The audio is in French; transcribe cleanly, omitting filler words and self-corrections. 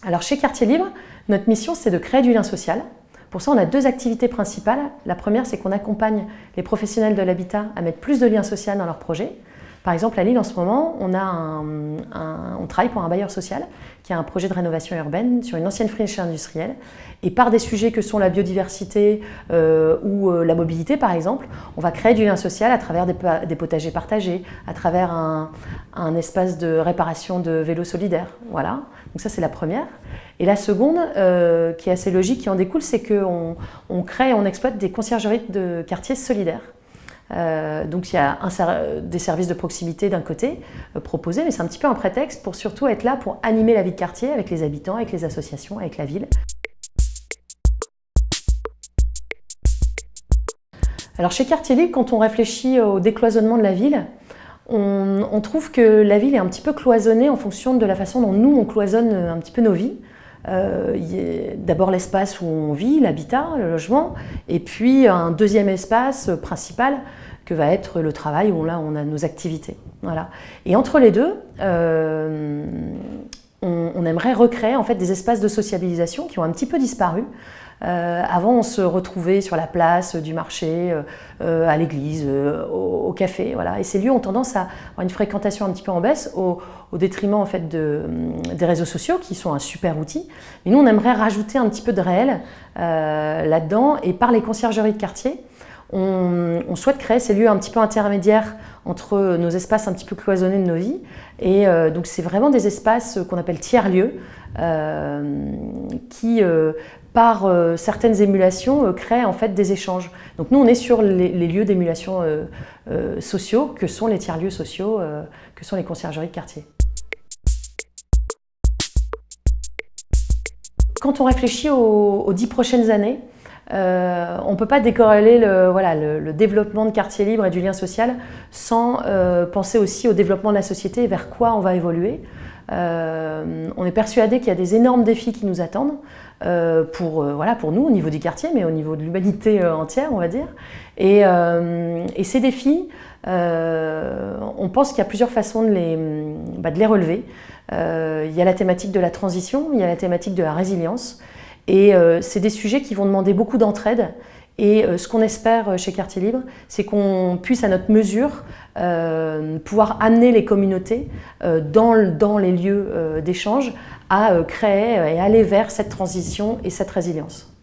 Alors chez Quartier Libre, notre mission c'est de créer du lien social. Pour ça, on a 2 activités principales. La première, c'est qu'on accompagne les professionnels de l'habitat à mettre plus de lien social dans leurs projets. Par exemple, à Lille, en ce moment, on travaille pour un bailleur social qui a un projet de rénovation urbaine sur une ancienne friche industrielle. Et par des sujets que sont la biodiversité ou la mobilité, par exemple, on va créer du lien social à travers des potagers partagés, à travers un espace de réparation de vélos solidaires. Voilà. Donc ça, c'est la première. Et la seconde, qui est assez logique, qui en découle, c'est qu'on crée et on exploite des conciergeries de quartiers solidaires. Donc il y a des services de proximité d'un côté proposés, mais c'est un petit peu un prétexte pour surtout être là pour animer la vie de quartier avec les habitants, avec les associations, avec la ville. Alors chez Quartier Libre, quand on réfléchit au décloisonnement de la ville, on trouve que la ville est un petit peu cloisonnée en fonction de la façon dont nous on cloisonne un petit peu nos vies. D'abord l'espace où on vit, l'habitat, le logement, et puis un deuxième espace principal que va être le travail où là on a nos activités. Voilà. Et entre les deux, on aimerait recréer en fait des espaces de sociabilisation qui ont un petit peu disparu. Avant, on se retrouvait sur la place du marché, à l'église, au café. Voilà. Et ces lieux ont tendance à avoir une fréquentation un petit peu en baisse au détriment en fait, des réseaux sociaux qui sont un super outil. Mais nous, on aimerait rajouter un petit peu de réel là-dedans. Et par les conciergeries de quartier, on souhaite créer ces lieux un petit peu intermédiaires entre nos espaces un petit peu cloisonnés de nos vies. Et donc, c'est vraiment des espaces qu'on appelle tiers-lieux qui par certaines émulations, créent en fait des échanges. Donc nous, on est sur les lieux d'émulation sociaux, que sont les tiers-lieux sociaux, que sont les conciergeries de quartier. Quand on réfléchit aux 10 prochaines années, on ne peut pas décorréler le développement de Quartier Libre et du lien social sans penser aussi au développement de la société et vers quoi on va évoluer. On est persuadé qu'il y a des énormes défis qui nous attendent pour nous au niveau du quartier, mais au niveau de l'humanité entière, on va dire. Et ces défis, on pense qu'il y a plusieurs façons de les relever. Il y a la thématique de la transition, il y a la thématique de la résilience. Et c'est des sujets qui vont demander beaucoup d'entraide. Et ce qu'on espère chez Quartier Libre, c'est qu'on puisse à notre mesure pouvoir amener les communautés dans les lieux d'échange à créer et aller vers cette transition et cette résilience.